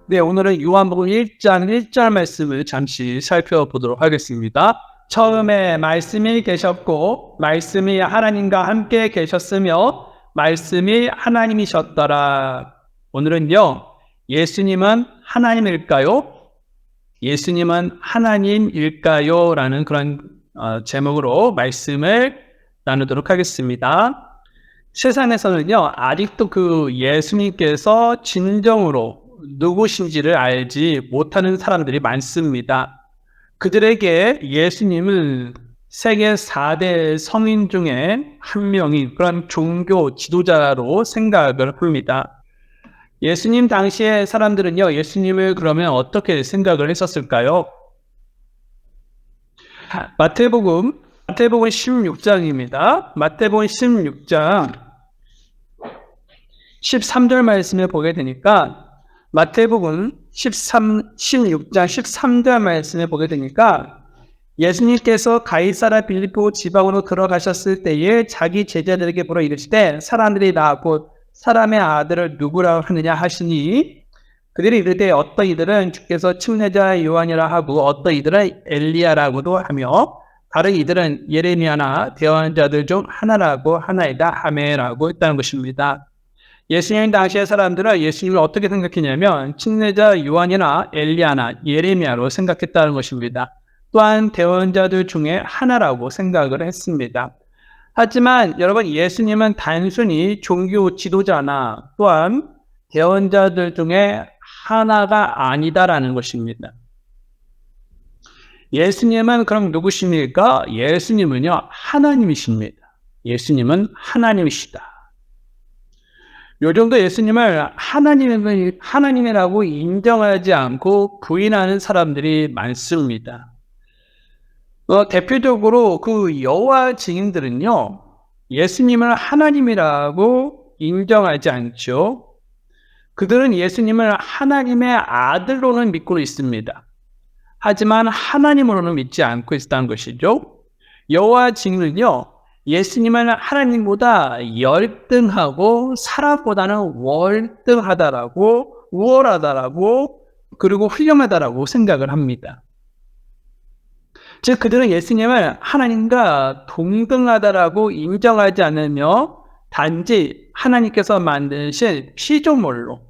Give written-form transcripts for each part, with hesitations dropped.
네, 오늘은 요한복음 1장 1절 말씀을 잠시 살펴보도록 하겠습니다. 처음에 말씀이 계셨고 말씀이 하나님과 함께 계셨으며 말씀이 하나님이셨더라. 오늘은요, 예수님은 하나님일까요? 예수님은 하나님일까요? 라는 그런 제목으로 말씀을 나누도록 하겠습니다. 세상에서는요, 아직도 그 예수님께서 진정으로 누구신지를 알지 못하는 사람들이 많습니다. 그들에게 예수님은 세계 4대 성인 중에 한 명인 그런 종교 지도자로 생각을 합니다. 예수님 당시의 사람들은요, 예수님을 그러면 어떻게 생각을 했었을까요? 마태복음 16장입니다. 마태복음 16장 13절 말씀을 보게 되니까 마태복음 16장 13절 말씀을 보게 되니까 예수님께서 가이사라 빌립보 지방으로 들어가셨을 때에 자기 제자들에게 물어 이르시되 사람들이 나 곧 사람의 아들을 누구라 하느냐 하시니 그들이 이르되 어떤 이들은 주께서 침례자 요한이라 하고 어떤 이들은 엘리야라고도 하며 다른 이들은 예레미야나 대언자들 중 하나라고 하나이다 하매라고 했다는 것입니다. 예수님 당시의 사람들은 예수님을 어떻게 생각했냐면 침례자 요한이나 엘리야나 예레미야로 생각했다는 것입니다. 또한 대언자들 중에 하나라고 생각을 했습니다. 하지만 여러분, 예수님은 단순히 종교 지도자나 또한 대언자들 중에 하나가 아니다라는 것입니다. 예수님은 그럼 누구십니까? 예수님은요, 하나님이십니다. 예수님은 하나님이시다. 요즘도 예수님을 하나님이라고 인정하지 않고 부인하는 사람들이 많습니다. 대표적으로 그 여호와 증인들은요, 예수님을 하나님이라고 인정하지 않죠. 그들은 예수님을 하나님의 아들로는 믿고 있습니다. 하지만 하나님으로는 믿지 않고 있다는 것이죠. 여호와 증인은요, 예수님은 하나님보다 열등하고 사람보다는 월등하다라고, 우월하다라고, 그리고 훌륭하다라고 생각을 합니다. 즉 그들은 예수님을 하나님과 동등하다라고 인정하지 않으며 단지 하나님께서 만드신 피조물로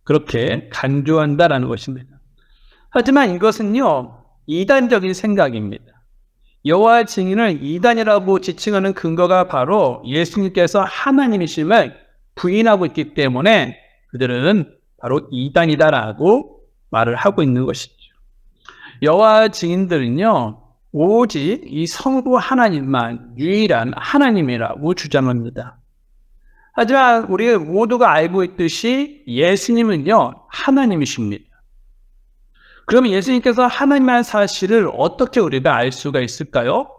그렇게 간주한다라는 것입니다. 하지만 이것은요, 이단적인 생각입니다. 여호와 증인을 이단이라고 지칭하는 근거가 바로 예수님께서 하나님이심을 부인하고 있기 때문에 그들은 바로 이단이다라고 말을 하고 있는 것이죠. 여호와 증인들은요, 오직 이 성부 하나님만 유일한 하나님이라고 주장합니다. 하지만 우리 모두가 알고 있듯이 예수님은요, 하나님이십니다. 그러면 예수님께서 하나님의 사실을 어떻게 우리가 알 수가 있을까요?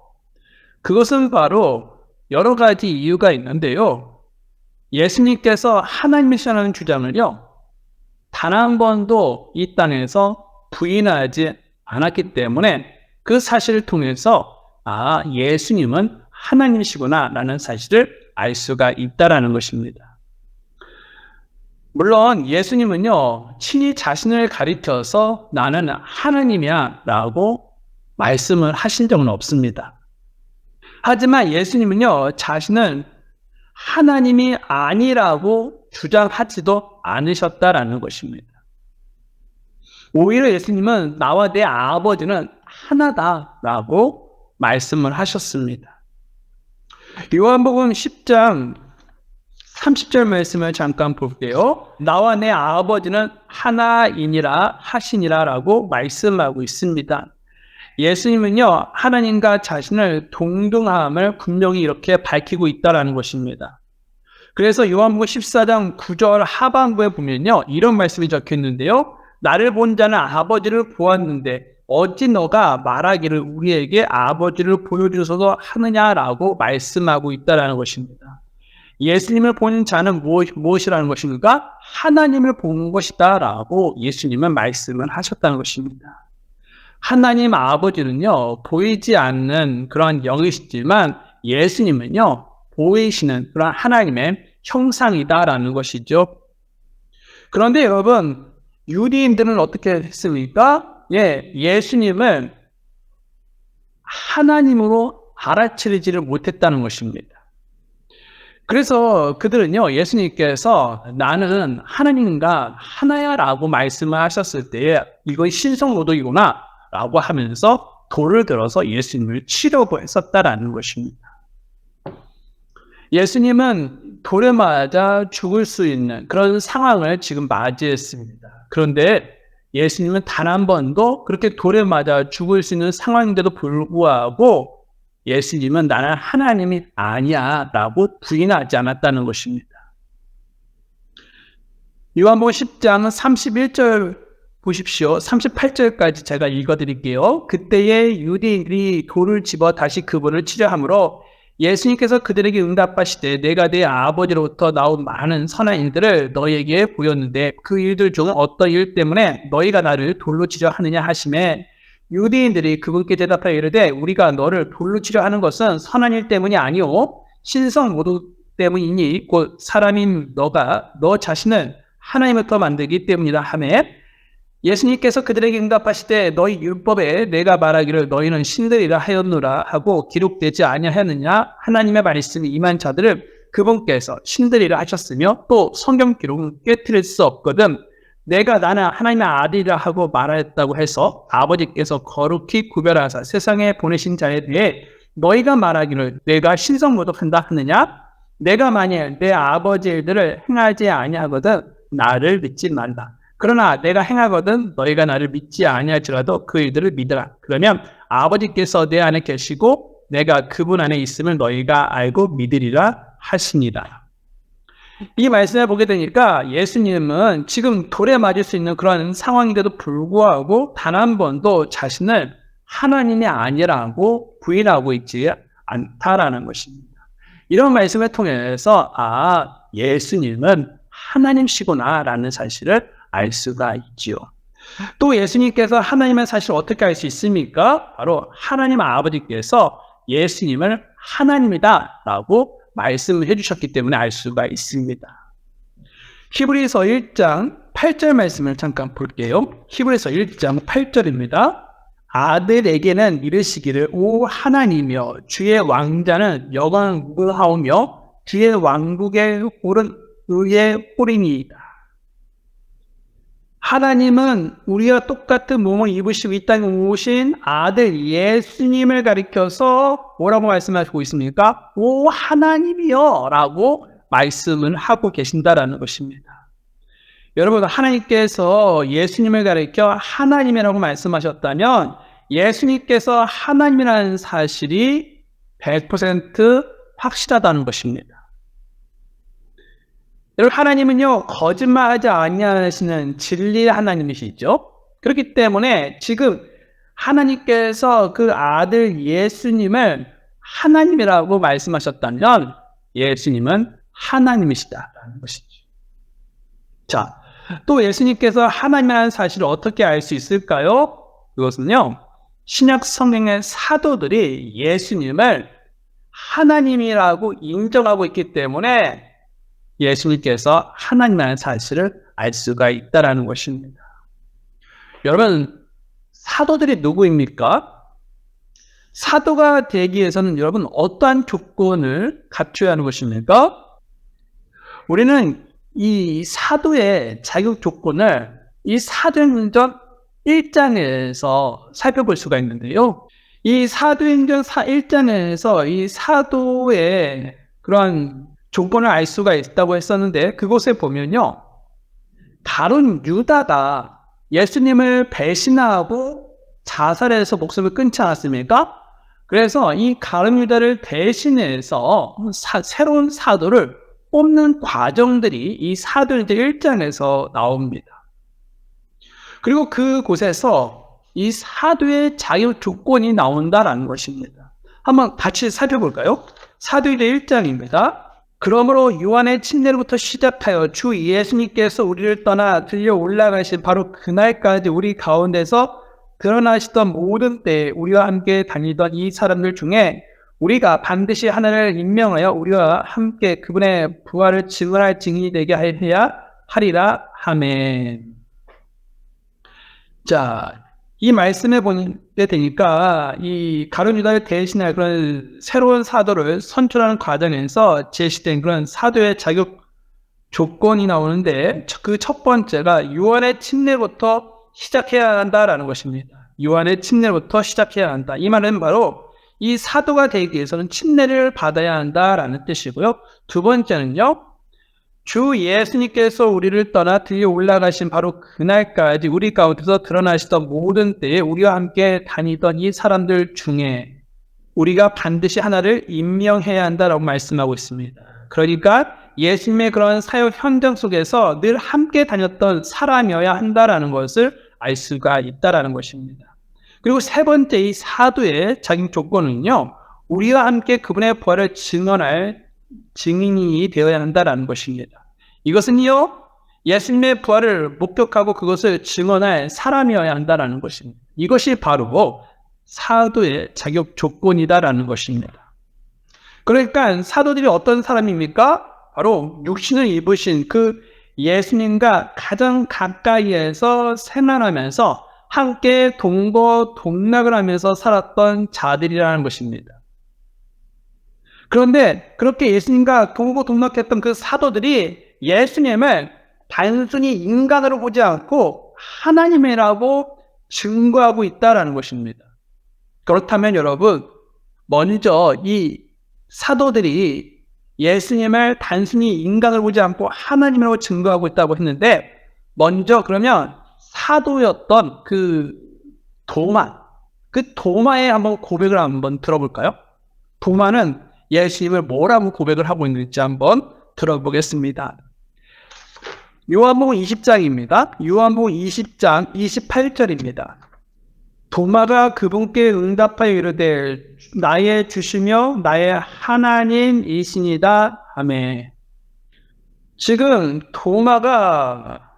그것은 바로 여러 가지 이유가 있는데요. 예수님께서 하나님이시라는 주장을요, 단 한 번도 이 땅에서 부인하지 않았기 때문에 그 사실을 통해서 예수님은 하나님이시구나 라는 사실을 알 수가 있다라는 것입니다. 물론 예수님은요, 친히 자신을 가리켜서 나는 하나님이야 라고 말씀을 하신 적은 없습니다. 하지만 예수님은요, 자신은 하나님이 아니라고 주장하지도 않으셨다라는 것입니다. 오히려 예수님은 나와 내 아버지는 하나다라고 말씀을 하셨습니다. 요한복음 10장 30절 말씀을 잠깐 볼게요. 나와 내 아버지는 하나이니라 하시니라 라고 말씀하고 있습니다. 예수님은요, 하나님과 자신을 동등함을 분명히 이렇게 밝히고 있다는 것입니다. 그래서 요한복음 14장 9절 하반부에 보면요, 이런 말씀이 적혀 있는데요. 나를 본 자는 아버지를 보았는데 어찌 너가 말하기를 우리에게 아버지를 보여주소서 하느냐라고 말씀하고 있다는 것입니다. 예수님을 본 자는 무엇이라는 것입니까? 하나님을 본 것이다 라고 예수님은 말씀을 하셨다는 것입니다. 하나님 아버지는요, 보이지 않는 그런 영이시지만 예수님은요, 보이시는 그런 하나님의 형상이다라는 것이죠. 그런데 여러분, 유대인들은 어떻게 했습니까? 예수님을 하나님으로 알아차리지를 못했다는 것입니다. 그래서 그들은요, 예수님께서 나는 하나님과 하나야 라고 말씀을 하셨을 때에 이건 신성모독이구나 라고 하면서 돌을 들어서 예수님을 치려고 했었다라는 것입니다. 예수님은 돌에 맞아 죽을 수 있는 그런 상황을 지금 맞이했습니다. 그런데 예수님은 단 한 번도 그렇게 돌에 맞아 죽을 수 있는 상황인데도 불구하고 예수님은 나는 하나님이 아니야 라고 부인하지 않았다는 것입니다. 요한복음 10장 31절 보십시오. 38절까지 제가 읽어드릴게요. 그때에 유대인들이 돌을 집어 다시 그분을 치려 하므로 예수님께서 그들에게 응답하시되 내가 내 아버지로부터 나온 많은 선한 일들을 너희에게 보였는데 그 일들 중 어떤 일 때문에 너희가 나를 돌로 치려 하느냐 하시매 유대인들이 그분께 대답하여 이르되 우리가 너를 돌로 치려 하는 것은 선한 일 때문이 아니오 신성 모독 때문이니 곧 사람인 너가 너 자신을 하나님부터 만들기 때문이라 하매 예수님께서 그들에게 응답하시되 너희 율법에 내가 말하기를 너희는 신들이라 하였노라 하고 기록되지 아니하였느냐 하나님의 말씀이 임한 자들을 그분께서 신들이라 하셨으며 또 성경 기록은 깨트릴 수 없거든 내가 나는 하나님의 아들이라 하고 말하였다고 해서 아버지께서 거룩히 구별하사 세상에 보내신 자에 대해 너희가 말하기를 내가 신성모독한다 하느냐 내가 만일 내 아버지의 일들을 행하지 아니하거든 나를 믿지 말라. 그러나 내가 행하거든 너희가 나를 믿지 아니할지라도 그 일들을 믿으라. 그러면 아버지께서 내 안에 계시고 내가 그분 안에 있음을 너희가 알고 믿으리라 하십니다. 이 말씀을 보게 되니까 예수님은 지금 돌에 맞을 수 있는 그런 상황인데도 불구하고 단 한 번도 자신을 하나님이 아니라고 부인하고 있지 않다라는 것입니다. 이런 말씀을 통해서 예수님은 하나님이시구나라는 사실을 알 수가 있지요. 또 예수님께서 하나님의 사실을 어떻게 알 수 있습니까? 바로 하나님 아버지께서 예수님을 하나님이다라고 말씀을 해주셨기 때문에 알 수가 있습니다. 히브리서 1장 8절 말씀을 잠깐 볼게요. 히브리서 1장 8절입니다. 아들에게는 이르시기를 오 하나님이여 주의 왕자는 영원히 무궁하오며 주의 왕국의 홀은 의의 홀이니이다. 하나님은 우리와 똑같은 몸을 입으시고 이 땅에 오신 아들 예수님을 가리켜서 뭐라고 말씀하시고 있습니까? 오 하나님이여 라고 말씀을 하고 계신다라는 것입니다. 여러분 하나님께서 예수님을 가리켜 하나님이라고 말씀하셨다면 예수님께서 하나님이라는 사실이 100% 확실하다는 것입니다. 여러분 하나님은요 거짓말하지 아니하시는 진리의 하나님이시죠. 그렇기 때문에 지금 하나님께서 그 아들 예수님을 하나님이라고 말씀하셨다면 예수님은 하나님이시다라는 것이죠. 자, 또 예수님께서 하나님이라는 사실을 어떻게 알 수 있을까요? 그것은요 신약 성경의 사도들이 예수님을 하나님이라고 인정하고 있기 때문에 예수님께서 하나님이라는 사실을 알 수가 있다는 것입니다. 여러분, 사도들이 누구입니까? 사도가 되기 위해서는 여러분 어떠한 조건을 갖춰야 하는 것입니까? 우리는 이 사도의 자격 조건을 이 사도행전 1장에서 살펴볼 수가 있는데요. 이 사도행전 1장에서 이 사도의 그런 조건을 알 수가 있다고 했었는데 그곳에 보면요. 다른 유다가 예수님을 배신하고 자살해서 목숨을 끊지 않았습니까? 그래서 이 가룟 유다를 대신해서 새로운 사도를 뽑는 과정들이 이 사도행전 1장에서 나옵니다. 그리고 그곳에서 이 사도의 자격 조건이 나온다라는 것입니다. 한번 같이 살펴볼까요? 사도행전 1장입니다. 그러므로 요한의 침례로부터 시작하여 주 예수님께서 우리를 떠나 들려 올라가신 바로 그날까지 우리 가운데서 드러나시던 모든 때에 우리와 함께 다니던 이 사람들 중에 우리가 반드시 하나를 임명하여 우리와 함께 그분의 부활을 증언할 증인이 되게 해야 하리라. 아멘. 자, 이 말씀에 보게 되니까 이 가룟 유다를 대신할 그런 새로운 사도를 선출하는 과정에서 제시된 그런 사도의 자격 조건이 나오는데 그 첫 번째가 유언의 침례부터 시작해야 한다라는 것입니다. 유언의 침례부터 시작해야 한다. 이 말은 바로 이 사도가 되기 위해서는 침례를 받아야 한다라는 뜻이고요. 두 번째는요. 주 예수님께서 우리를 떠나 들려 올라가신 바로 그날까지 우리 가운데서 드러나시던 모든 때에 우리와 함께 다니던 이 사람들 중에 우리가 반드시 하나를 임명해야 한다라고 말씀하고 있습니다. 그러니까 예수님의 그런 사역 현장 속에서 늘 함께 다녔던 사람이어야 한다라는 것을 알 수가 있다라는 것입니다. 그리고 세 번째 이 사도의 자격 조건은요. 우리와 함께 그분의 부활을 증언할 증인이 되어야 한다라는 것입니다. 이것은요. 예수님의 부활을 목격하고 그것을 증언할 사람이어야 한다라는 것입니다. 이것이 바로 사도의 자격 조건이다라는 것입니다. 그러니까 사도들이 어떤 사람입니까? 바로 육신을 입으신 그 예수님과 가장 가까이에서 생활하면서 함께 동거동락을 하면서 살았던 자들이라는 것입니다. 그런데 그렇게 예수님과 동거동락했던 그 사도들이 예수님을 단순히 인간으로 보지 않고 하나님이라고 증거하고 있다는 것입니다. 그렇다면 여러분, 먼저 이 사도들이 예수님을 단순히 인간을 보지 않고 하나님이라고 증거하고 있다고 했는데 먼저 그러면 사도였던 그 도마의 한번 고백을 한번 들어볼까요? 도마는 예수님을 뭐라고 고백을 하고 있는지 한번 들어보겠습니다. 요한복음 20장입니다. 요한복음 20장 28절입니다. 도마가 그분께 응답하여 이르되 나의 주시며 나의 하나님이시니이다 하매. 지금 도마가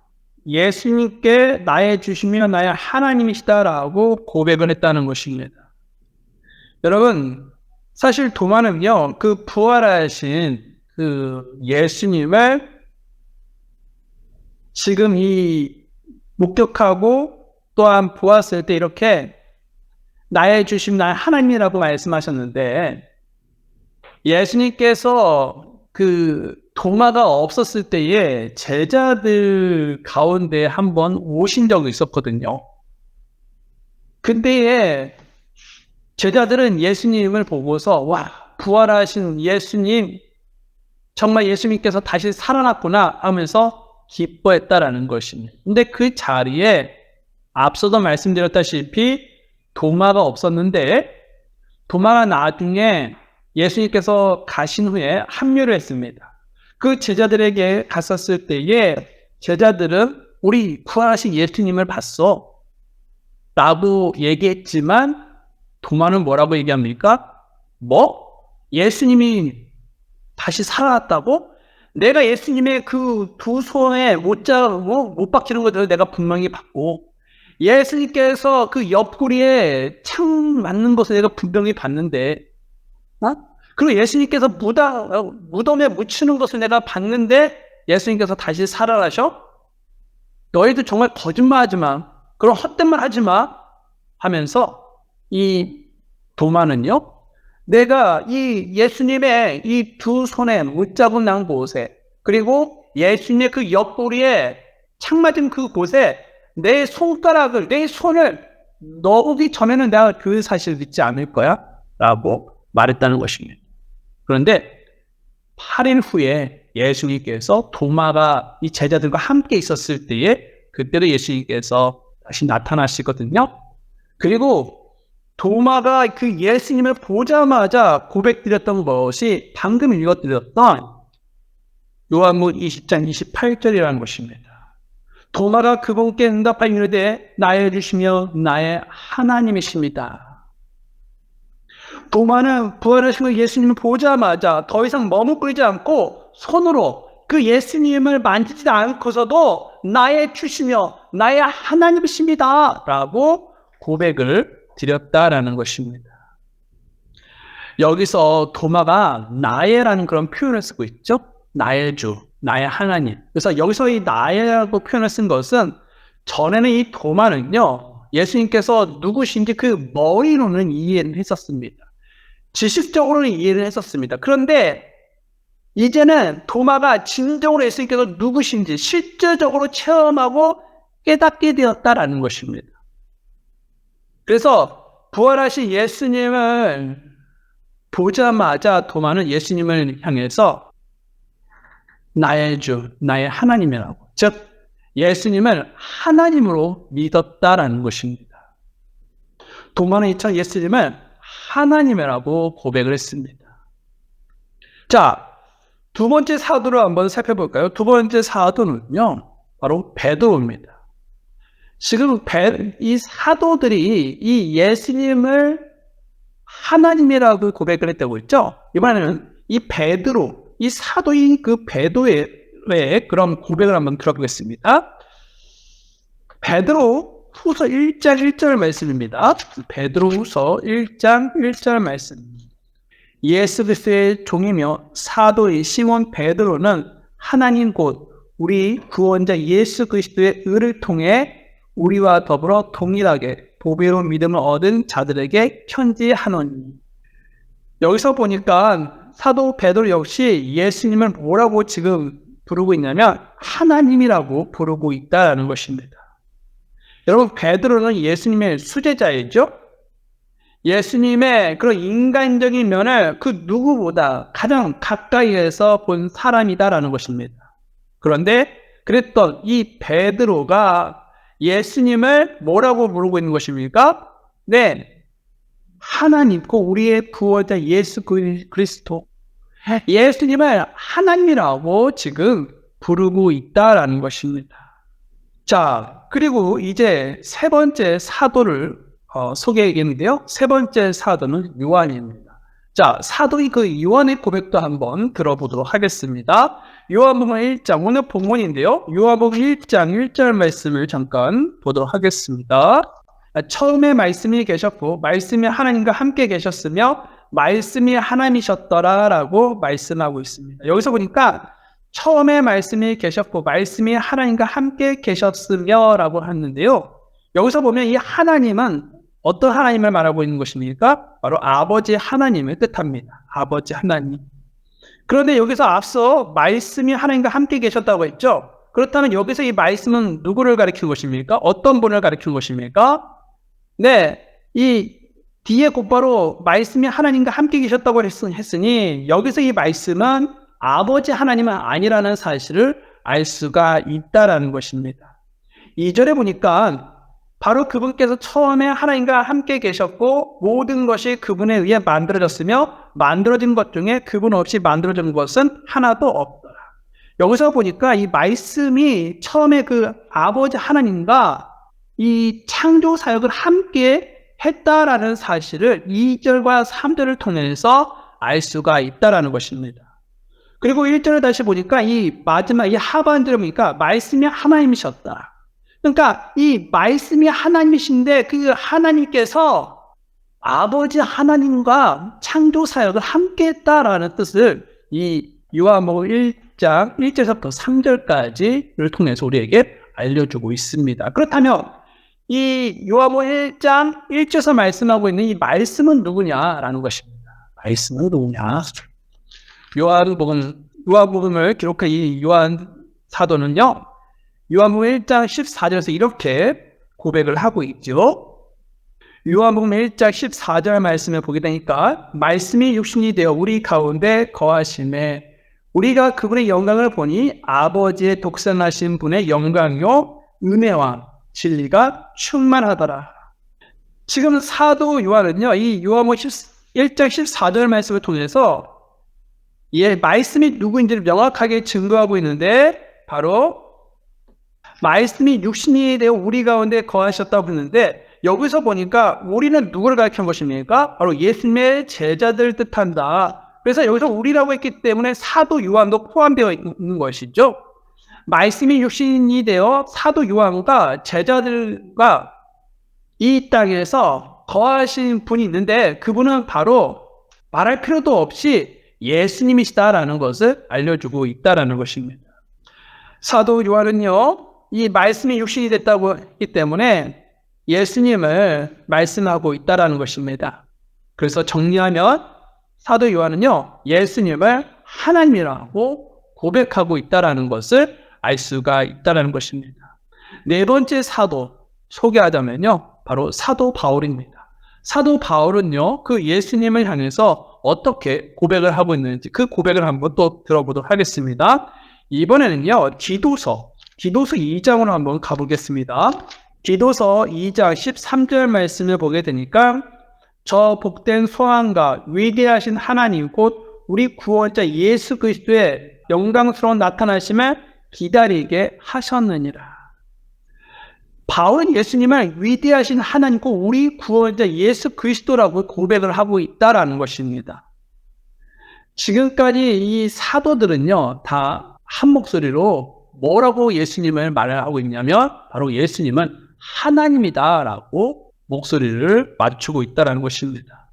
예수님께 나의 주시며 나의 하나님이시다라고 고백을 했다는 것입니다. 여러분, 사실 도마는요, 그 부활하신 그 예수님을 지금 이 목격하고 또한 보았을 때 이렇게 나의 주심 나의 하나님이라고 말씀하셨는데 예수님께서 그 도마가 없었을 때에 제자들 가운데 한번 오신 적이 있었거든요. 그때에 제자들은 예수님을 보고서 와, 부활하신 예수님, 정말 예수님께서 다시 살아났구나 하면서 기뻐했다라는 것입니다. 근데 그 자리에 앞서도 말씀드렸다시피 도마가 없었는데 도마가 나중에 예수님께서 가신 후에 합류를 했습니다. 그 제자들에게 갔었을 때에 제자들은 우리 부활하신 예수님을 봤어 라고 얘기했지만 도마는 뭐라고 얘기합니까? 예수님이 다시 살아났다고? 내가 예수님의 그 두 손에 못 박히는 것들을 내가 분명히 봤고 예수님께서 그 옆구리에 창 맞는 것을 내가 분명히 봤는데 그리고 예수님께서 무덤에 묻히는 것을 내가 봤는데 예수님께서 다시 살아나셔? 너희들 정말 거짓말하지 마. 그런 헛된 말 하지 마. 하면서 이 도마는요. 내가 이 예수님의 이 두 손에 못자국 난 곳에 그리고 예수님의 그 옆구리에 창 맞은 그 곳에 내 손을 넣기 전에는 내가 그 사실을 믿지 않을 거야 라고 말했다는 것입니다. 그런데 8일 후에 예수님께서 도마가 이 제자들과 함께 있었을 때에 그때도 예수님께서 다시 나타나시거든요. 그리고 도마가 그 예수님을 보자마자 고백드렸던 것이 방금 읽어드렸던 요한복음 20장 28절이라는 것입니다. 도마가 그분께 응답하여 이르되 나의 주시며 나의 하나님이십니다. 도마는 부활하신 예수님을 보자마자 더 이상 머뭇거리지 않고 손으로 그 예수님을 만지지 않고서도 나의 주시며 나의 하나님이십니다 라고 고백을 드렸다라는 것입니다. 여기서 도마가 나의라는 그런 표현을 쓰고 있죠. 나의 주, 나의 하나님. 그래서 여기서 이 나의라고 표현을 쓴 것은 전에는 이 도마는요, 예수님께서 누구신지 그 머리로는 이해를 했었습니다. 지식적으로는 이해를 했었습니다. 그런데 이제는 도마가 진정으로 예수님께서 누구신지 실질적으로 체험하고 깨닫게 되었다라는 것입니다. 그래서 부활하신 예수님을 보자마자 도마는 예수님을 향해서 나의 주, 나의 하나님이라고, 즉 예수님을 하나님으로 믿었다라는 것입니다. 도마는 이처럼 예수님을 하나님이라고 고백을 했습니다. 자, 두 번째 사도를 한번 살펴볼까요? 두 번째 사도는요, 바로 베드로입니다. 지금 이 사도들이 이 예수님을 하나님이라고 고백을 했다고 했죠? 이번에는 이 베드로, 이 사도인 그 베드로의 그런 고백을 한번 들어보겠습니다. 베드로 후서 1장 1절 말씀입니다. 베드로 후서 1장 1절 말씀. 예수 그리스도의 종이며 사도의 시몬 베드로는 하나님 곧 우리 구원자 예수 그리스도의 의를 통해 우리와 더불어 동일하게 보배로운 믿음을 얻은 자들에게 편지하노니. 여기서 보니까 사도 베드로 역시 예수님을 뭐라고 지금 부르고 있냐면 하나님이라고 부르고 있다는 것입니다. 여러분, 베드로는 예수님의 수제자이죠. 예수님의 그런 인간적인 면을 그 누구보다 가장 가까이에서 본 사람이다라는 것입니다. 그런데 그랬던 이 베드로가 예수님을 뭐라고 부르고 있는 것입니까? 네, 하나님과 우리의 구원자 예수 그리스도, 예수님을 하나님이라고 지금 부르고 있다라는 것입니다. 자, 그리고 이제 세 번째 사도를 소개하겠는데요. 세 번째 사도는 요한입니다. 자, 사도의 그 요한의 고백도 한번 들어보도록 하겠습니다. 요한복음 1장, 오늘 본문인데요. 요한복음 1장 1절 말씀을 잠깐 보도록 하겠습니다. 처음에 말씀이 계셨고 말씀이 하나님과 함께 계셨으며 말씀이 하나님이셨더라라고 말씀하고 있습니다. 여기서 보니까 처음에 말씀이 계셨고 말씀이 하나님과 함께 계셨으며 라고 하는데요. 여기서 보면 이 하나님은 어떤 하나님을 말하고 있는 것입니까? 바로 아버지 하나님을 뜻합니다. 아버지 하나님. 그런데 여기서 앞서 말씀이 하나님과 함께 계셨다고 했죠? 그렇다면 여기서 이 말씀은 누구를 가리키는 것입니까? 어떤 분을 가리키는 것입니까? 네, 이 뒤에 곧바로 말씀이 하나님과 함께 계셨다고 했으니 여기서 이 말씀은 아버지 하나님은 아니라는 사실을 알 수가 있다라는 것입니다. 2절에 보니까 바로 그분께서 처음에 하나님과 함께 계셨고 모든 것이 그분에 의해 만들어졌으며 만들어진 것 중에 그분 없이 만들어진 것은 하나도 없더라. 여기서 보니까 이 말씀이 처음에 그 아버지 하나님과 이 창조 사역을 함께 했다라는 사실을 2절과 3절을 통해서 알 수가 있다라는 것입니다. 그리고 1절을 다시 보니까 이 마지막 이 하반절을 보니까 말씀이 하나님이셨다. 그러니까 이 말씀이 하나님이신데 그 하나님께서 아버지 하나님과 창조 사역을 함께 했다라는 뜻을 이 요한복음 1장 1절부터 3절까지를 통해서 우리에게 알려주고 있습니다. 그렇다면 이 요한복음 1장 1절에서 말씀하고 있는 이 말씀은 누구냐라는 것입니다. 말씀은 누구냐? 요한복음을 기록한 이 요한 사도는요, 요한복음 1장 14절에서 이렇게 고백을 하고 있죠. 요한복음 1장 14절 말씀을 보게 되니까 말씀이 육신이 되어 우리 가운데 거하심에 우리가 그분의 영광을 보니 아버지의 독생하신 분의 영광요 은혜와 진리가 충만하더라. 지금 사도 요한은요, 이 요한복음 1장 14절 말씀을 통해서 이 말씀이 누구인지를 명확하게 증거하고 있는데 바로 말씀이 육신이 되어 우리 가운데 거하셨다고 했는데 여기서 보니까 우리는 누구를 가리키는 것입니까? 바로 예수님의 제자들을 뜻한다. 그래서 여기서 우리라고 했기 때문에 사도 요한도 포함되어 있는 것이죠. 말씀이 육신이 되어 사도 요한과 제자들과 이 땅에서 거하신 분이 있는데 그분은 바로 말할 필요도 없이 예수님이시다라는 것을 알려주고 있다라는 것입니다. 사도 요한은요, 이 말씀이 육신이 됐다고 했기 때문에 예수님을 말씀하고 있다라는 것입니다. 그래서 정리하면 사도 요한은요, 예수님을 하나님이라고 고백하고 있다라는 것을 알 수가 있다라는 것입니다. 네 번째 사도 소개하자면요, 바로 사도 바울입니다. 사도 바울은요, 그 예수님을 향해서 어떻게 고백을 하고 있는지 그 고백을 한번 또 들어보도록 하겠습니다. 이번에는요, 디도서 2장으로 한번 가보겠습니다. 디도서 2장 13절 말씀을 보게 되니까 저 복된 소망과 위대하신 하나님 곧 우리 구원자 예수 그리스도의 영광스러운 나타나심을 기다리게 하셨느니라. 바울은 예수님을 위대하신 하나님 곧 우리 구원자 예수 그리스도라고 고백을 하고 있다라는 것입니다. 지금까지 이 사도들은요, 다 한 목소리로 뭐라고 예수님을 말을 하고 있냐면 바로 예수님은 하나님이다라고 목소리를 맞추고 있다는 것입니다.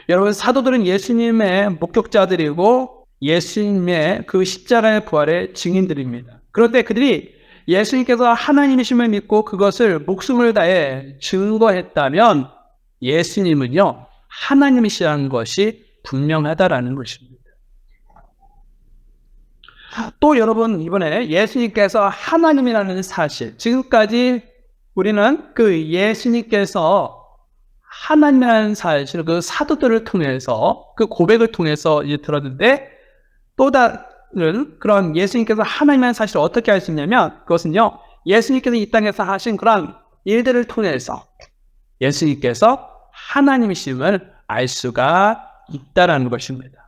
여러분, 사도들은 예수님의 목격자들이고 예수님의 그 십자가의 부활의 증인들입니다. 그런데 그들이 예수님께서 하나님이심을 믿고 그것을 목숨을 다해 증거했다면 예수님은요, 하나님이시라는 것이 분명하다라는 것입니다. 또 여러분, 이번에 예수님께서 하나님이라는 사실, 지금까지 우리는 그 예수님께서 하나님이라는 사실, 그 사도들을 통해서, 그 고백을 통해서 이제 들었는데, 또 다른 그런 예수님께서 하나님이라는 사실을 어떻게 알 수 있냐면, 그것은요, 예수님께서 이 땅에서 하신 그런 일들을 통해서 예수님께서 하나님이심을 알 수가 있다라는 것입니다.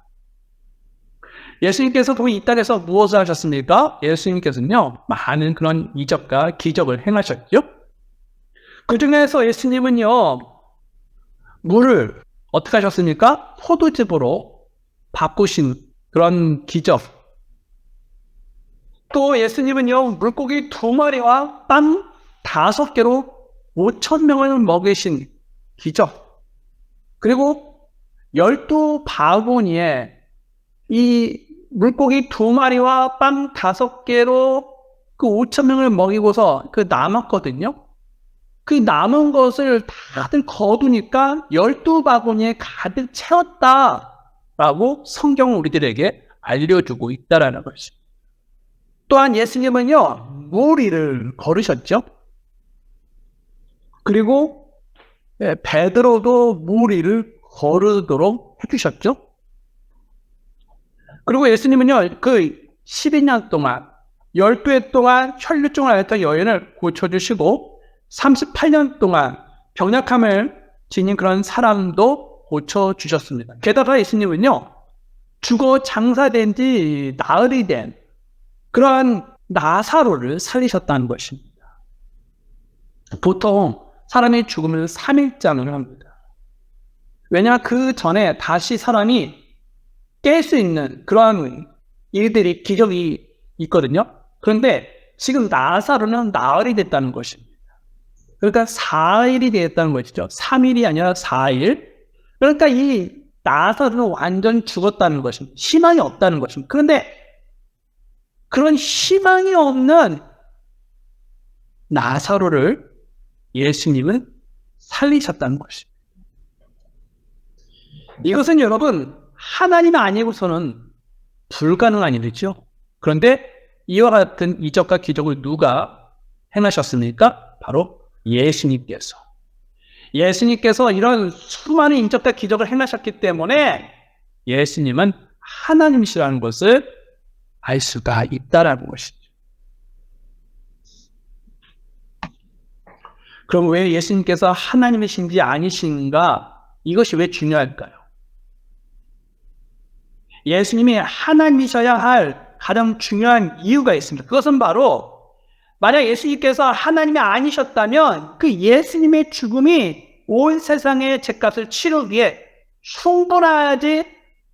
예수님께서 이 땅에서 무엇을 하셨습니까? 예수님께서는요, 많은 그런 이적과 기적을 행하셨죠. 그 중에서 예수님은요, 물을 어떻게 하셨습니까? 포도즙으로 바꾸신 그런 기적. 또 예수님은요, 물고기 2마리와 빵 5개로 5,000명을 먹이신 기적. 그리고 12바구니에 이 물고기 2마리와 빵 5개로 그 5,000명을 먹이고서 그 남았거든요. 그 남은 것을 다들 거두니까 12바구니에 가득 채웠다라고 성경은 우리들에게 알려주고 있다라는 것입니다. 또한 예수님은요, 무리를 걸으셨죠. 그리고 베드로도 무리를 걸으도록 해주셨죠. 그리고 예수님은요, 그 12년 동안 12해 동안 혈류증을 앓았던 여인을 고쳐주시고 38년 동안 병약함을 지닌 그런 사람도 고쳐주셨습니다. 게다가 예수님은요, 죽어 장사된 지 나흘이 된 그러한 나사로를 살리셨다는 것입니다. 보통 사람이 죽으면 3일장을 합니다. 왜냐하면 그 전에 다시 사람이 깰 수 있는 그러한 일들이, 기적이 있거든요. 그런데 지금 나사로는 나흘이 됐다는 것입니다. 그러니까 4일이 됐다는 것이죠. 3일이 아니라 4일. 그러니까 이 나사로는 완전 죽었다는 것입니다. 희망이 없다는 것입니다. 그런데 그런 희망이 없는 나사로를 예수님은 살리셨다는 것입니다. 이것은 여러분, 하나님이 아니고서는 불가능한 일이죠. 그런데 이와 같은 이적과 기적을 누가 행하셨습니까? 바로 예수님께서. 예수님께서 이런 수많은 인적과 기적을 행하셨기 때문에 예수님은 하나님이시라는 것을 알 수가 있다라는 것이죠. 그럼 왜 예수님께서 하나님이신지 아니신가? 이것이 왜 중요할까요? 예수님이 하나님이셔야 할 가장 중요한 이유가 있습니다. 그것은 바로 만약 예수님께서 하나님이 아니셨다면 그 예수님의 죽음이 온 세상의 죄값을 치르기에 충분하지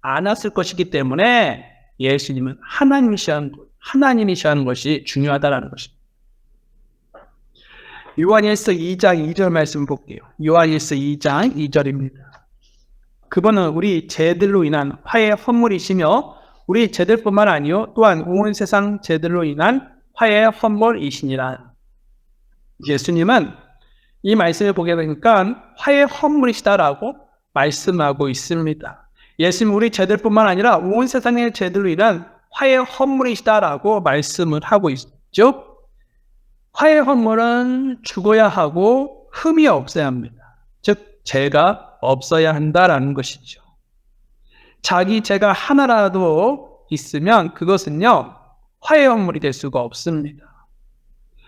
않았을 것이기 때문에 예수님은 하나님이시라는 것이 중요하다는 것입니다. 요한일서 2장 2절 말씀 볼게요. 요한일서 2장 2절입니다. 그분은 우리 죄들로 인한 화해의 헌물이시며 우리 죄들뿐만 아니요 또한 온 세상 죄들로 인한 화해의 헌물이시니라. 예수님은 이 말씀을 보게 되니까 화해의 헌물이시다라고 말씀하고 있습니다. 예수님 우리 죄들뿐만 아니라 온 세상의 죄들로 인한 화해의 헌물이시다라고 말씀을 하고 있죠. 화해의 헌물은 죽어야 하고 흠이 없어야 합니다. 즉 죄가 없어야 한다라는 것이죠. 자기 죄가 하나라도 있으면 그것은요 화해의 헌물이 될 수가 없습니다.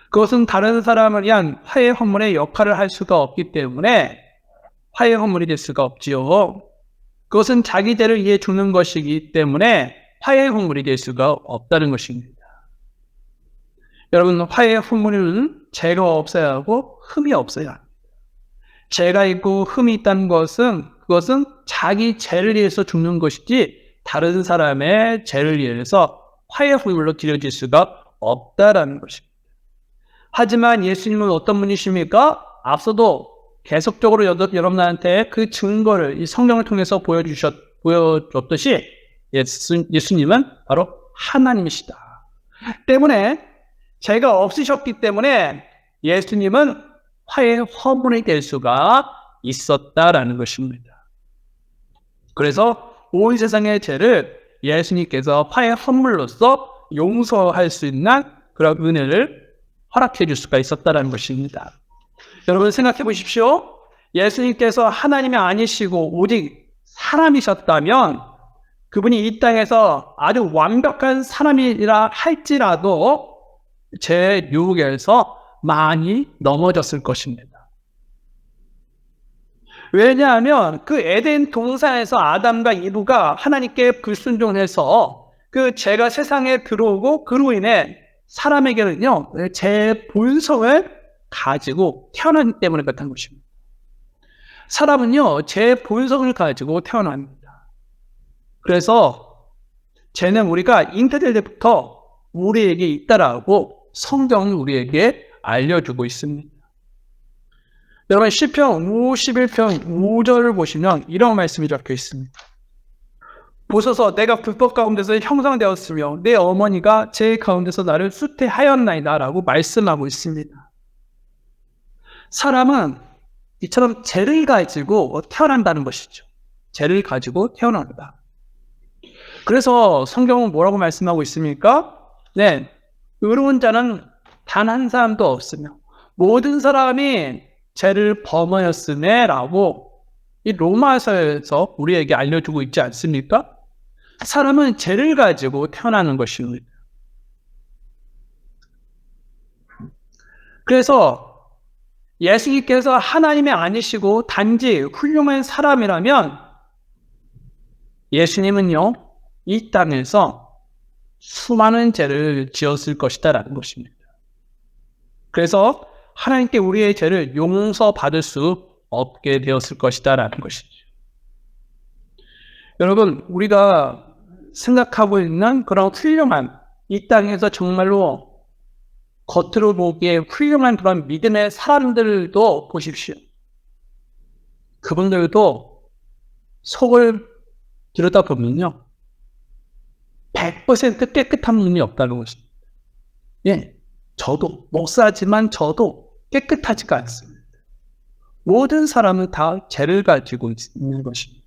그것은 다른 사람을 위한 화해의 헌물의 역할을 할 수가 없기 때문에 화해의 헌물이 될 수가 없지요. 그것은 자기 죄를 위해 죽는 것이기 때문에 화해의 헌물이 될 수가 없다는 것입니다. 여러분, 화해의 헌물은 죄가 없어야 하고 흠이 없어야 합니다. 죄가 있고 흠이 있다는 것은 그것은 자기 죄를 위해서 죽는 것이지 다른 사람의 죄를 위해서 화해의 헌물로 드려질 수가 없다라는 것입니다. 하지만 예수님은 어떤 분이십니까? 앞서도 계속적으로 여러분한테 그 증거를 이 성경을 통해서 보여줬듯이 예수님은 바로 하나님이시다. 때문에 죄가 없으셨기 때문에 예수님은 화해의 헌물이 될 수가 있었다라는 것입니다. 그래서 온 세상의 죄를 예수님께서 화해의 헌물로서 용서할 수 있는 그런 은혜를 허락해 줄 수가 있었다라는 것입니다. 여러분 생각해 보십시오. 예수님께서 하나님이 아니시고 오직 사람이셨다면 그분이 이 땅에서 아주 완벽한 사람이라 할지라도 죄 유혹에서 많이 넘어졌을 것입니다. 왜냐하면 그 에덴 동산에서 아담과 이브가 하나님께 불순종해서 그 죄가 세상에 들어오고 그로 인해 사람에게는요 제 본성을 가지고 태어나기 때문에 그렇다는 것입니다. 사람은요 제 본성을 가지고 태어납니다. 그래서 죄는 우리가 잉태될 때부터 우리에게 있다라고 성경은 우리에게 알려주고 있습니다. 여러분 시편 51편 5절을 보시면 이런 말씀이 적혀 있습니다. 보소서 내가 불법 가운데서 형성되었으며 내 어머니가 제 가운데서 나를 수태하였나이다 라고 말씀하고 있습니다. 사람은 이처럼 죄를 가지고 태어난다는 것이죠. 죄를 가지고 태어난다. 그래서 성경은 뭐라고 말씀하고 있습니까? 네, 의로운 자는 단 한 사람도 없으며 모든 사람이 죄를 범하였으며 라고 이 로마서에서 우리에게 알려주고 있지 않습니까? 사람은 죄를 가지고 태어나는 것입니다. 그래서 예수님께서 하나님이 아니시고 단지 훌륭한 사람이라면 예수님은요 이 땅에서 수많은 죄를 지었을 것이다라는 것입니다. 그래서 하나님께 우리의 죄를 용서받을 수 없게 되었을 것이다라는 것이죠. 여러분 우리가 생각하고 있는 그런 훌륭한 이 땅에서 정말로 겉으로 보기에 훌륭한 그런 믿음의 사람들도 보십시오. 그분들도 속을 들여다보면요 100% 깨끗한 눈이 없다는 것입니다. 예, 저도 목사지만 저도 깨끗하지가 않습니다. 모든 사람은 다 죄를 가지고 있는 것입니다.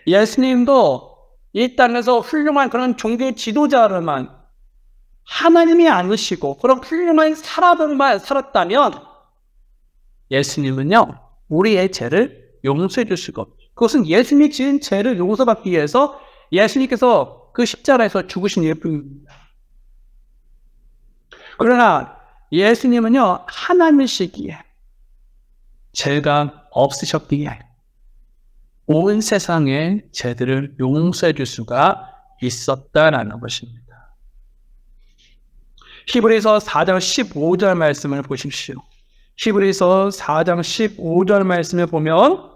예수님도 이 땅에서 훌륭한 그런 종교 지도자로만 하나님이 아니시고 그런 훌륭한 사람들만 살았다면 예수님은요 우리의 죄를 용서해 줄 수가 없죠. 그것은 예수님이 지은 죄를 용서받기 위해서 예수님께서 그 십자가에서 죽으신 일 뿐입니다. 그러나 예수님은요 하나님이시기에 죄가 없으셨기에 온 세상의 죄들을 용서해 줄 수가 있었다라는 것입니다. 히브리서 4장 15절 말씀을 보십시오. 히브리서 4장 15절 말씀을 보면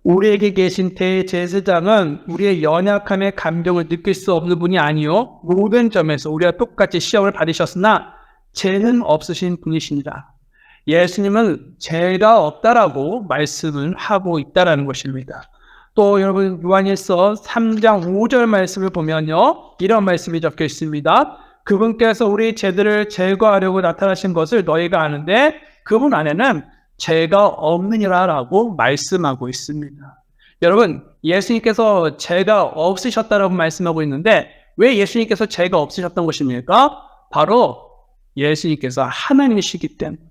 우리에게 계신 대제사장은 우리의 연약함의 감정을 느낄 수 없는 분이 아니요 모든 점에서 우리와 똑같이 시험을 받으셨으나 죄는 없으신 분이시니라. 예수님은 죄가 없다라고 말씀을 하고 있다라는 것입니다. 또 여러분 요한일서 3장 5절 말씀을 보면요, 이런 말씀이 적혀 있습니다. 그분께서 우리 죄들을 제거하려고 나타나신 것을 너희가 아는데 그분 안에는 죄가 없느니라 라고 말씀하고 있습니다. 여러분, 예수님께서 죄가 없으셨다라고 말씀하고 있는데 왜 예수님께서 죄가 없으셨던 것입니까? 바로 예수님께서 하나님이시기 때문에.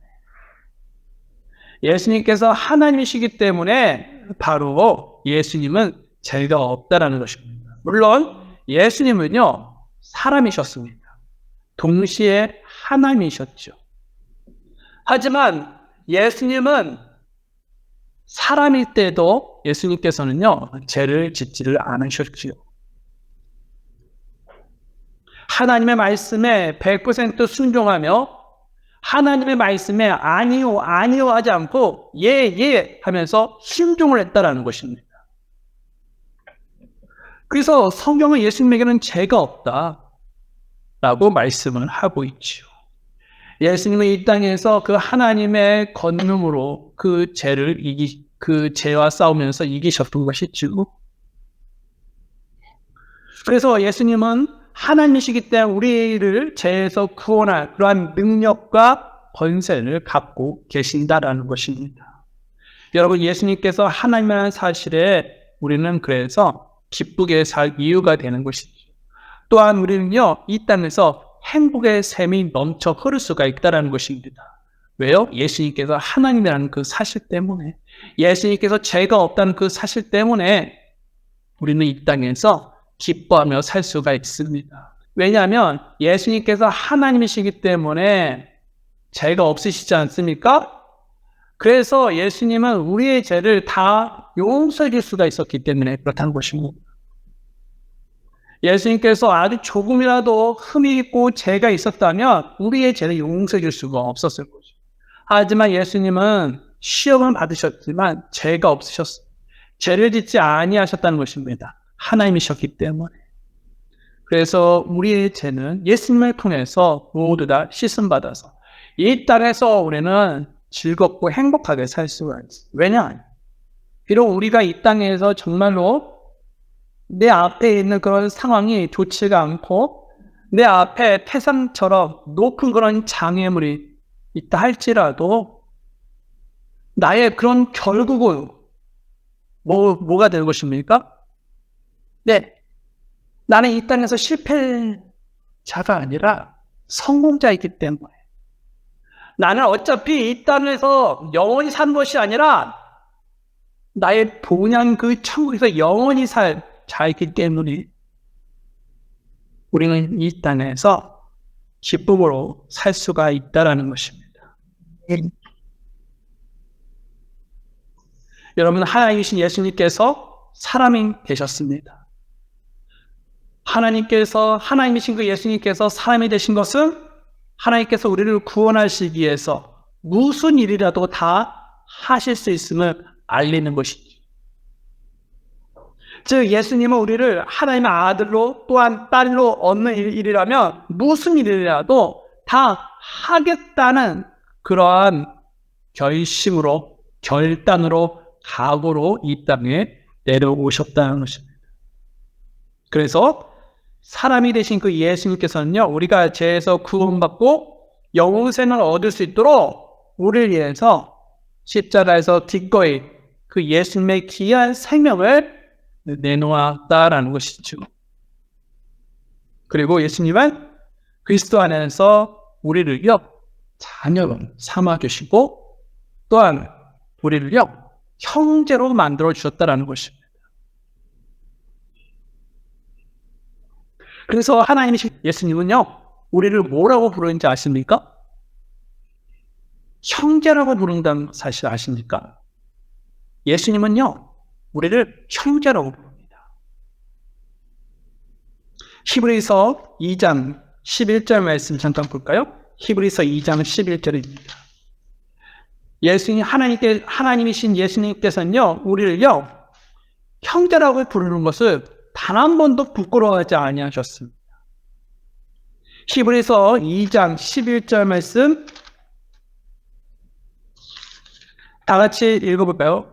예수님께서 하나님이시기 때문에 바로 예수님은 죄가 없다라는 것입니다. 물론 예수님은요, 사람이셨습니다. 동시에 하나님이셨죠. 하지만 예수님은 사람일 때도 예수님께서는요, 죄를 짓지를 않으셨지요. 하나님의 말씀에 100% 순종하며 하나님의 말씀에 아니요, 아니요 하지 않고 예, 예 하면서 순종을 했다라는 것입니다. 그래서 성경은 예수님에게는 죄가 없다라고 말씀을 하고 있죠. 예수님은 이 땅에서 그 하나님의 권능으로 그 죄와 싸우면서 이기셨던 것이죠. 그래서 예수님은 하나님이시기 때문에 우리를 죄에서 구원할 그러한 능력과 권세를 갖고 계신다라는 것입니다. 여러분, 예수님께서 하나님이라는 사실에 우리는 그래서 기쁘게 살 이유가 되는 것이죠. 또한 우리는요, 이 땅에서 행복의 샘이 넘쳐 흐를 수가 있다는 것입니다. 왜요? 예수님께서 하나님이라는 그 사실 때문에, 예수님께서 죄가 없다는 그 사실 때문에 우리는 이 땅에서 기뻐하며 살 수가 있습니다. 왜냐하면 예수님께서 하나님이시기 때문에 죄가 없으시지 않습니까? 그래서 예수님은 우리의 죄를 다 용서해 줄 수가 있었기 때문에 그렇다는 것입니다. 예수님께서 아주 조금이라도 흠이 있고 죄가 있었다면 우리의 죄를 용서해 줄 수가 없었을 거죠. 하지만 예수님은 시험을 받으셨지만 죄가 없으셨어요. 죄를 짓지 아니하셨다는 것입니다. 하나님이셨기 때문에. 그래서 우리의 죄는 예수님을 통해서 모두 다 씻음받아서 이 땅에서 우리는 즐겁고 행복하게 살 수가 있어요. 왜냐? 비록 우리가 이 땅에서 정말로 내 앞에 있는 그런 상황이 좋지가 않고 내 앞에 태산처럼 높은 그런 장애물이 있다 할지라도 나의 그런 결국은 뭐가 될 것입니까? 네, 나는 이 땅에서 실패자가 아니라 성공자이기 때문에 나는 어차피 이 땅에서 영원히 사는 것이 아니라 나의 본향 그 천국에서 영원히 살 자이기 때문에 우리는 이 땅에서 기쁨으로 살 수가 있다라는 것입니다. 여러분, 하나님이신 예수님께서 사람이 되셨습니다. 하나님이신 그 예수님께서 사람이 되신 것은 하나님께서 우리를 구원하시기 위해서 무슨 일이라도 다 하실 수 있음을 알리는 것이죠. 즉 예수님은 우리를 하나님의 아들로 또한 딸로 얻는 일이라면 무슨 일이라도 다 하겠다는 그러한 결단으로 각오로 이 땅에 내려오셨다는 것입니다. 그래서 사람이 되신 그 예수님께서는요, 우리가 죄에서 구원받고 영생을 얻을 수 있도록 우리를 위해서 십자가에서 기꺼이 그 예수님의 귀한 생명을 내놓았다라는 것이죠. 그리고 예수님은 그리스도 안에서 우리를요, 자녀로 삼아주시고 또한 우리를요, 형제로 만들어 주셨다라는 것입니다. 그래서 하나님이신 예수님은요, 우리를 뭐라고 부르는지 아십니까? 형제라고 부른다는 사실 아십니까? 예수님은요, 우리를 형제라고 부릅니다. 히브리서 2장 11절 말씀 잠깐 볼까요? 히브리서 2장 11절입니다. 하나님이신 예수님께서는요, 우리를요, 형제라고 부르는 것을 단 한 번도 부끄러워하지 아니하셨습니다. 히브리서 2장 11절 말씀 다 같이 읽어볼까요?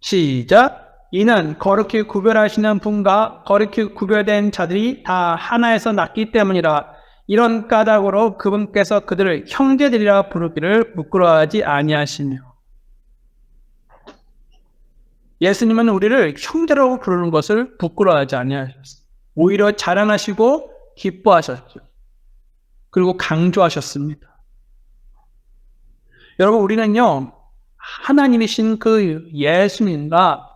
시작. 이는 거룩히 구별하시는 분과 거룩히 구별된 자들이 다 하나에서 났기 때문이라. 이런 까닭으로 그분께서 그들을 형제들이라 부르기를 부끄러워하지 아니하시며. 예수님은 우리를 형제라고 부르는 것을 부끄러워하지 아니하셨어요. 오히려 자랑하시고 기뻐하셨죠. 그리고 강조하셨습니다. 여러분, 우리는요, 하나님이신 그 예수님과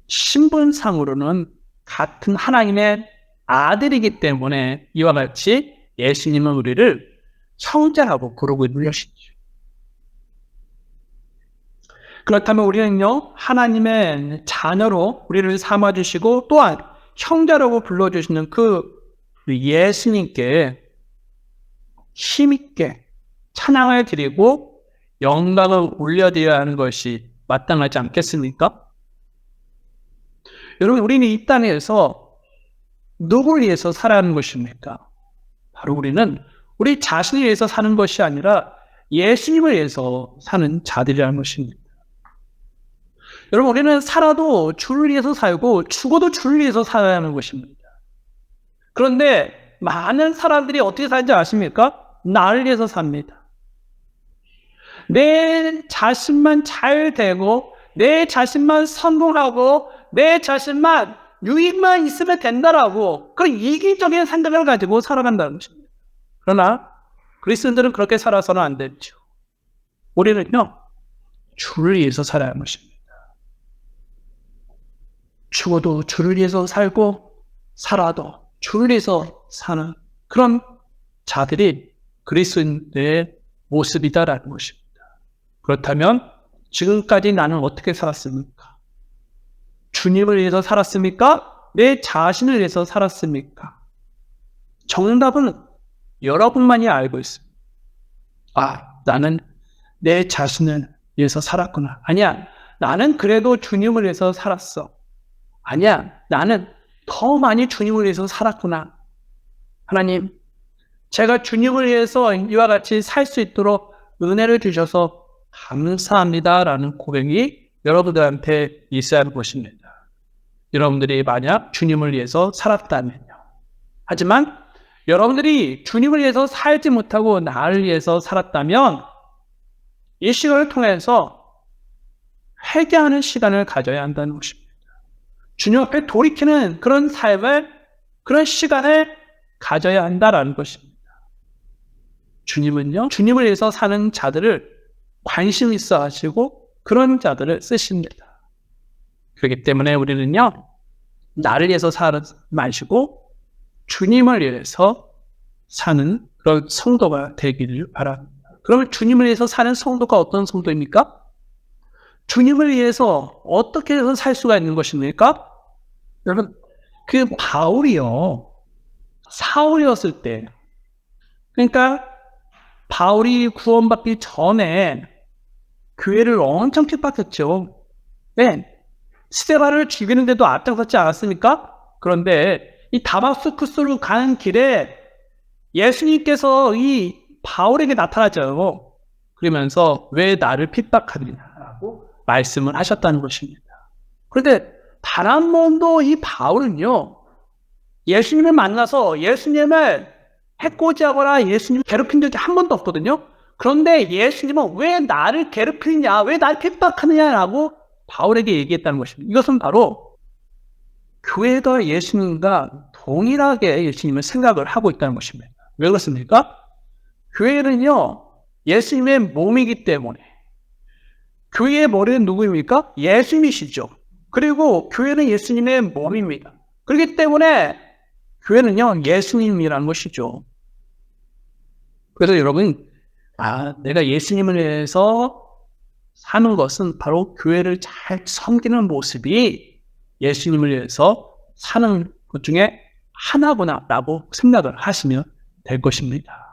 신분상으로는 같은 하나님의 아들이기 때문에 이와 같이 예수님은 우리를 형제라고 부르고 있는 것이죠. 그렇다면 우리는요, 하나님의 자녀로 우리를 삼아주시고 또한 형제라고 불러주시는 그 예수님께 힘있게 찬양을 드리고 영광을 올려드려야 하는 것이 마땅하지 않겠습니까? 여러분, 우리는 이 땅에서 누구를 위해서 살아가는 것입니까? 바로 우리는 우리 자신을 위해서 사는 것이 아니라 예수님을 위해서 사는 자들이라는 것입니다. 여러분, 우리는 살아도 주를 위해서 살고 죽어도 주를 위해서 살아야 하는 것입니다. 그런데 많은 사람들이 어떻게 사는지 아십니까? 나를 위해서 삽니다. 내 자신만 잘 되고 내 자신만 성공하고 내 자신만 유익만 있으면 된다라고 그런 이기적인 생각을 가지고 살아간다는 것입니다. 그러나 그리스도인들은 그렇게 살아서는 안 되죠. 우리는요, 주를 위해서 살아야 하는 것입니다. 죽어도 주를 위해서 살고 살아도 주를 위해서 사는 그런 자들이 그리스도인의 모습이다라는 것입니다. 그렇다면 지금까지 나는 어떻게 살았습니까? 주님을 위해서 살았습니까? 내 자신을 위해서 살았습니까? 정답은 여러분만이 알고 있습니다. 나는 내 자신을 위해서 살았구나. 아니야, 나는 그래도 주님을 위해서 살았어. 아니야, 나는 더 많이 주님을 위해서 살았구나. 하나님, 제가 주님을 위해서 이와 같이 살 수 있도록 은혜를 주셔서 감사합니다라는 고백이 여러분들한테 있어야 하는 것입니다. 여러분들이 만약 주님을 위해서 살았다면요. 하지만 여러분들이 주님을 위해서 살지 못하고 나를 위해서 살았다면 이 시간을 통해서 회개하는 시간을 가져야 한다는 것입니다. 주님 앞에 돌이키는 그런 삶을, 그런 시간을 가져야 한다는 것입니다. 주님은요, 주님을 위해서 사는 자들을 관심 있어 하시고 그런 자들을 쓰십니다. 그렇기 때문에 우리는요, 나를 위해서 살지 마시고 주님을 위해서 사는 그런 성도가 되기를 바랍니다. 그러면 주님을 위해서 사는 성도가 어떤 성도입니까? 주님을 위해서 어떻게 해서 살 수가 있는 것입니까? 여러분, 그 바울이요, 사울이었을 때, 그러니까 바울이 구원받기 전에 교회를 엄청 핍박했죠. 네, 스데반을 죽이는데도 앞장섰지 않았습니까? 그런데 이 다마스쿠스로 가는 길에 예수님께서 이 바울에게 나타나죠. 그러면서 왜 나를 핍박하느냐라고 말씀을 하셨다는 것입니다. 그런데 단 한 번도 이 바울은요, 예수님을 만나서 예수님을 해코지하거나 예수님을 괴롭힌 적이 한 번도 없거든요. 그런데 예수님은 왜 나를 괴롭히느냐, 왜 나를 핍박하느냐라고 바울에게 얘기했다는 것입니다. 이것은 바로 교회가 예수님과 동일하게 예수님을 생각을 하고 있다는 것입니다. 왜 그렇습니까? 교회는요, 예수님의 몸이기 때문에. 교회의 머리는 누구입니까? 예수님이시죠. 그리고 교회는 예수님의 몸입니다. 그렇기 때문에 교회는요, 예수님이라는 것이죠. 그래서 여러분, 내가 예수님을 위해서 사는 것은 바로 교회를 잘 섬기는 모습이 예수님을 위해서 사는 것 중에 하나구나라고 생각을 하시면 될 것입니다.